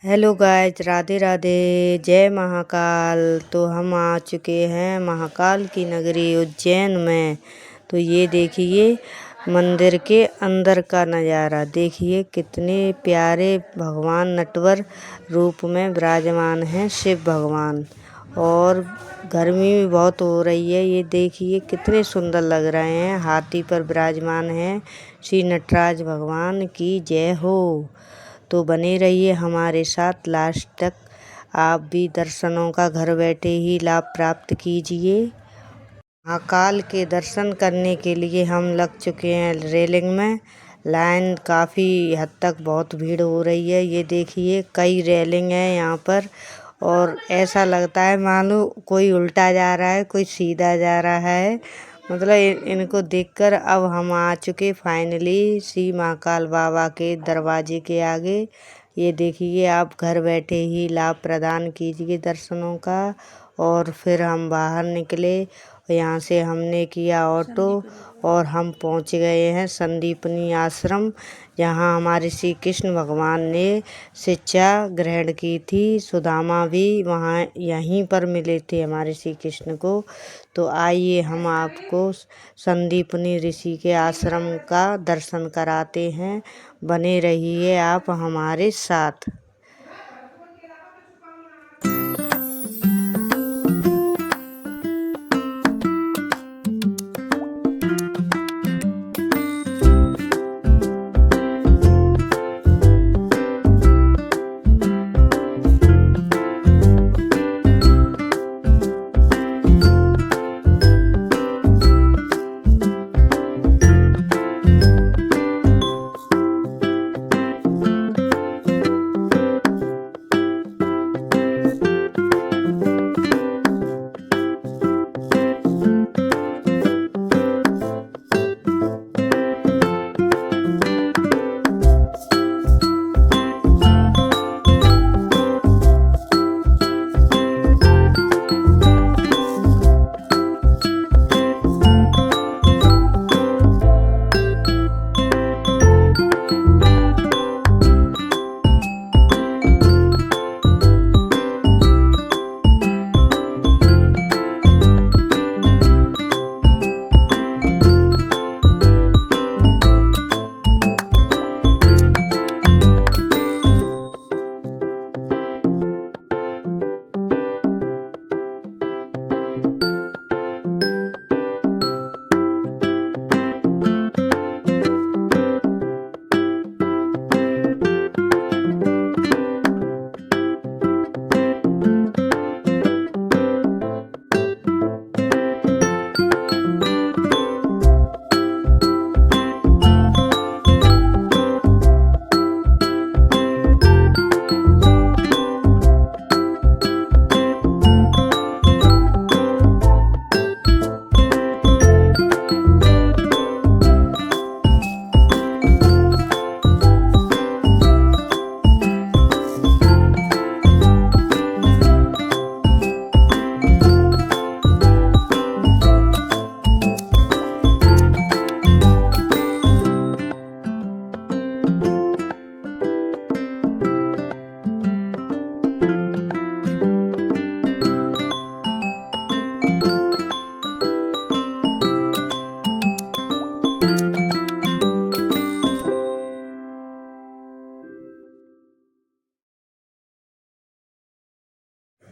Hello guys, Radhe Radhe, जय महाकाल। तो हम आ चुके हैं महाकाल की नगरी उज्जैन में। तो ये देखिए मंदिर के अंदर का नज़ारा देखिए, कितने प्यारे भगवान नटवर रूप में विराजमान हैं शिव भगवान। और गर्मी भी बहुत हो रही है, ये देखिए कितने सुंदर लग रहे हैं। हाथी पर विराजमान हैं श्री नटराज भगवान की जय हो। तो बने रहिए हमारे साथ लास्ट तक। आप भी दर्शनों का घर बैठे ही लाभ प्राप्त कीजिए। महाकाल के दर्शन करने के लिए हम लग चुके हैं रेलिंग में। लाइन काफ़ी हद तक बहुत भीड़ हो रही है। ये देखिए कई रेलिंग है यहाँ पर, और ऐसा लगता है मानो कोई उल्टा जा रहा है, कोई सीधा जा रहा है। मतलब इनको देखकर अब हम आ चुके फाइनली श्री महाकाल बाबा के दरवाजे के आगे। ये देखिए आप घर बैठे ही लाभ प्रदान कीजिए दर्शनों का। और फिर हम बाहर निकले, यहाँ से हमने किया ऑटो और हम पहुँच गए हैं संदीपनी आश्रम, जहाँ हमारे श्री कृष्ण भगवान ने शिक्षा ग्रहण की थी। सुदामा भी वहाँ यहीं पर मिले थे हमारे श्री कृष्ण को। तो आइए हम आपको संदीपनी ऋषि के आश्रम का दर्शन कराते हैं। बने रहिए आप हमारे साथ।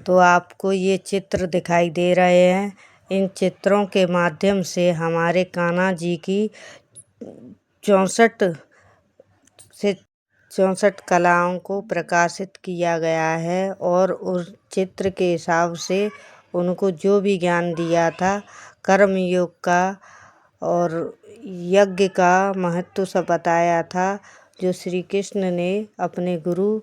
तो आपको ये चित्र दिखाई दे रहे हैं। इन चित्रों के माध्यम से हमारे कान्हा जी की 64 कलाओं को प्रकाशित किया गया है। और उस चित्र के हिसाब से उनको जो भी ज्ञान दिया था कर्म योग का और यज्ञ का महत्व सब बताया था, जो श्री कृष्ण ने अपने गुरु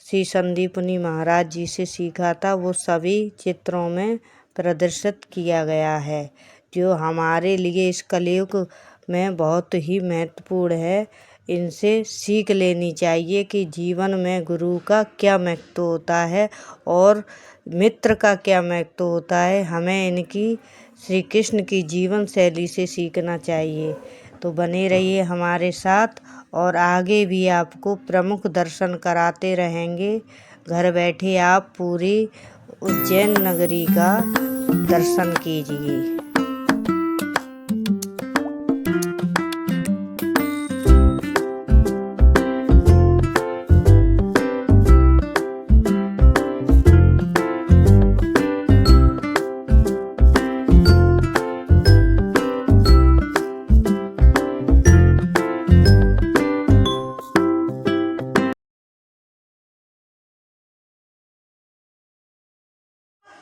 श्री संदीपनी महाराज जी से सीखा था, वो सभी चित्रों में प्रदर्शित किया गया है, जो हमारे लिए इस कलयुग में बहुत ही महत्वपूर्ण है। इनसे सीख लेनी चाहिए कि जीवन में गुरु का क्या महत्व होता है और मित्र का क्या महत्व होता है। हमें इनकी श्री कृष्ण की जीवन शैली से सीखना चाहिए। तो बने रहिए हमारे साथ और आगे भी आपको प्रमुख दर्शन कराते रहेंगे। घर बैठे आप पूरी उज्जैन नगरी का दर्शन कीजिए।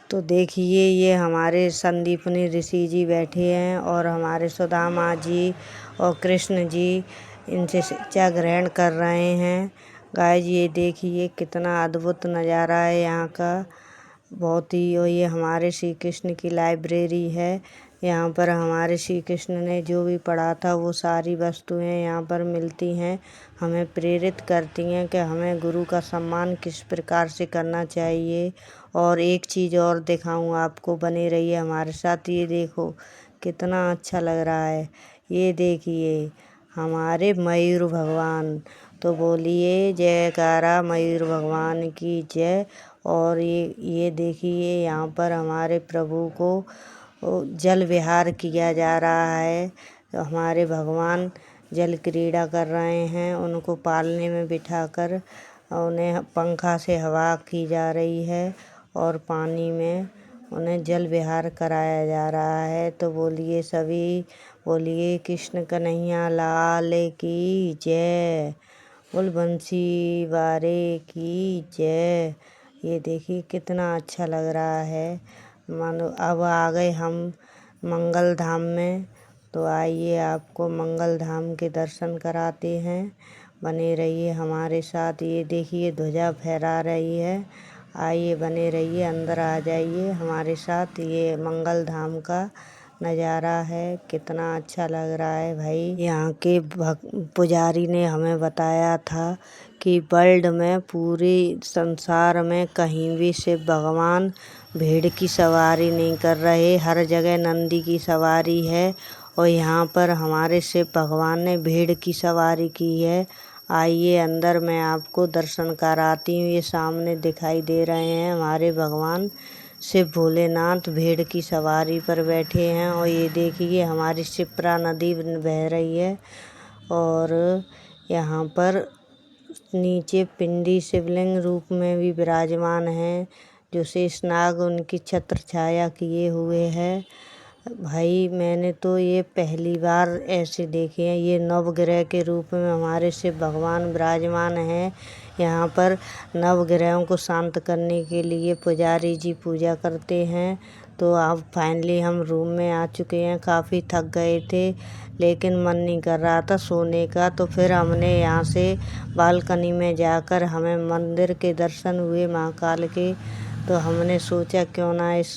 तो देखिए ये हमारे संदीपनी ऋषि जी बैठे हैं और हमारे सुदामा जी और कृष्ण जी इनसे शिक्षा ग्रहण कर रहे हैं। गाइस ये देखिए कितना अद्भुत नज़ारा है यहाँ का, बहुत ही। और ये हमारे श्री कृष्ण की लाइब्रेरी है। यहाँ पर हमारे श्री कृष्ण ने जो भी पढ़ा था वो सारी वस्तुएं यहाँ पर मिलती हैं। हमें प्रेरित करती हैं कि हमें गुरु का सम्मान किस प्रकार से करना चाहिए। और एक चीज़ और दिखाऊं आपको, बने रहिए हमारे साथ। ये देखो कितना अच्छा लग रहा है। ये देखिए हमारे मयूर भगवान, तो बोलिए जयकारा मयूर भगवान की जय। और ये देखिए यहाँ पर हमारे प्रभु को जल विहार किया जा रहा है। तो हमारे भगवान जल क्रीड़ा कर रहे हैं, उनको पालने में बिठाकर उन्हें पंखा से हवा की जा रही है और पानी में उन्हें जल विहार कराया जा रहा है। तो बोलिए सभी, बोलिए कृष्ण कन्हैया लाल की जय, बोल बंसी वारे की जय। ये देखिए कितना अच्छा लग रहा है। मानो अब आ गए हम मंगल धाम में। तो आइए आपको मंगल धाम के दर्शन कराते हैं। बने रहिए हमारे साथ। ये देखिए ध्वजा फहरा रही है। आइए बने रहिए, अंदर आ जाइए हमारे साथ। ये मंगल धाम का नज़ारा है, कितना अच्छा लग रहा है भाई। यहाँ के पुजारी ने हमें बताया था कि वर्ल्ड में, पूरे संसार में कहीं भी शिव भगवान भेड़ की सवारी नहीं कर रहे, हर जगह नंदी की सवारी है। और यहाँ पर हमारे शिव भगवान ने भेड़ की सवारी की है। आइए अंदर मैं आपको दर्शन कराती हूँ। ये सामने दिखाई दे रहे हैं हमारे भगवान शिव भोलेनाथ भेड़ की सवारी पर बैठे हैं। और ये देखिए हमारी शिप्रा नदी बह रही है। और यहाँ पर नीचे पिंडी शिवलिंग रूप में भी विराजमान हैं, जो शेषनाग उनकी छत्र छाया किए हुए है। भाई मैंने तो ये पहली बार ऐसे देखे हैं। ये नवग्रह के रूप में हमारे शिव भगवान विराजमान हैं। यहाँ पर नवग्रहों को शांत करने के लिए पुजारी जी पूजा करते हैं। तो अब फाइनली हम रूम में आ चुके हैं। काफ़ी थक गए थे लेकिन मन नहीं कर रहा था सोने का। तो फिर हमने यहाँ से बालकनी में जाकर, हमें मंदिर के दर्शन हुए महाकाल के। तो हमने सोचा क्यों ना इस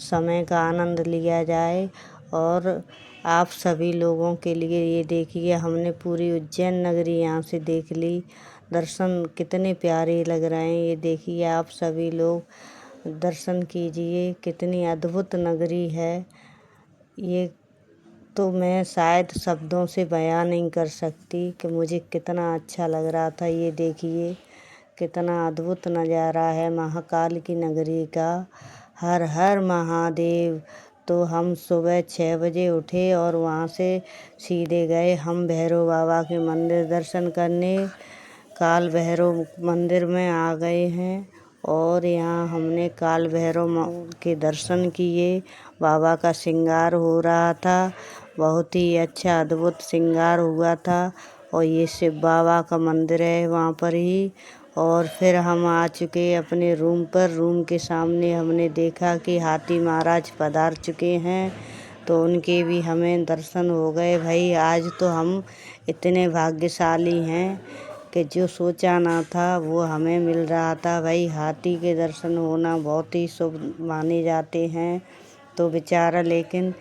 समय का आनंद लिया जाए। और आप सभी लोगों के लिए ये देखिए हमने पूरी उज्जैन नगरी यहाँ से देख ली। दर्शन कितने प्यारे लग रहे हैं। ये देखिए आप सभी लोग दर्शन कीजिए, कितनी अद्भुत नगरी है ये। तो मैं शायद शब्दों से बयां नहीं कर सकती कि मुझे कितना अच्छा लग रहा था। ये देखिए कितना अद्भुत नज़ारा है महाकाल की नगरी का। हर हर महादेव। तो हम सुबह 6 बजे उठे और वहाँ से सीधे गए हम भैरव बाबा के मंदिर दर्शन करने। काल भैरव मंदिर में आ गए हैं और यहाँ हमने काल भैरव के दर्शन किए। बाबा का श्रृंगार हो रहा था, बहुत ही अच्छा अद्भुत श्रृंगार हुआ था। और ये शिव बाबा का मंदिर है वहाँ पर ही। और फिर हम आ चुके अपने रूम पर। रूम के सामने हमने देखा कि हाथी महाराज पधार चुके हैं, तो उनके भी हमें दर्शन हो गए। भाई आज तो हम इतने भाग्यशाली हैं कि जो सोचा ना था वो हमें मिल रहा था। भाई हाथी के दर्शन होना बहुत ही शुभ माने जाते हैं। तो बेचारा, लेकिन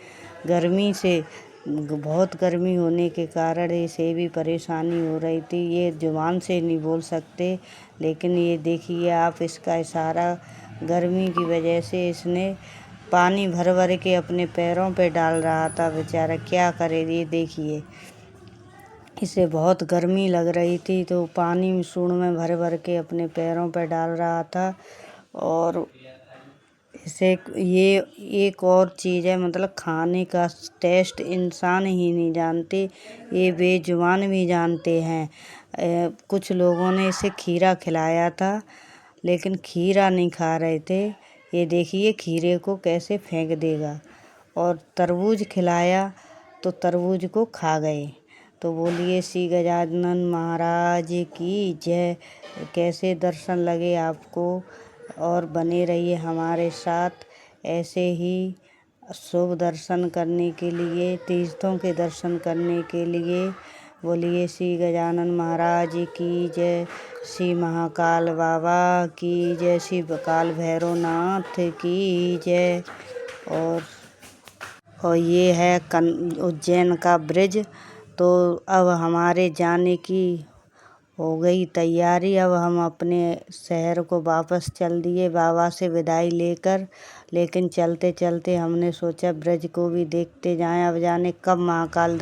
गर्मी से, बहुत गर्मी होने के कारण इसे भी परेशानी हो रही थी। ये जुबान से नहीं बोल सकते, लेकिन ये देखिए आप इसका इशारा, गर्मी की वजह से इसने पानी भर भर के अपने पैरों पे डाल रहा था बेचारा, क्या करे। ये देखिए इसे बहुत गर्मी लग रही थी तो पानी सूंड में भर भर के अपने पैरों पर डाल रहा था। और इसे ये एक और चीज़ है, मतलब खाने का टेस्ट इंसान ही नहीं जानते, ये बेजुबान भी जानते हैं। कुछ लोगों ने इसे खीरा खिलाया था लेकिन खीरा नहीं खा रहे थे। ये देखिए खीरे को कैसे फेंक देगा। और तरबूज खिलाया तो तरबूज को खा गए। तो बोलिए श्री गजानन महाराज की जय। कैसे दर्शन लगे आपको, और बने रहिए हमारे साथ ऐसे ही शुभ दर्शन करने के लिए, तीर्थों के दर्शन करने के लिए। बोलिए श्री गजानन महाराज की जय, श्री महाकाल बाबा की जय, श्री काल भैरवनाथ की जय। और ये है उज्जैन का ब्रिज। तो अब हमारे जाने की हो गई तैयारी। अब हम अपने शहर को वापस चल दिए बाबा से विदाई लेकर। लेकिन चलते चलते हमने सोचा ब्रिज को भी देखते जाएं। अब जाने कब महाकाल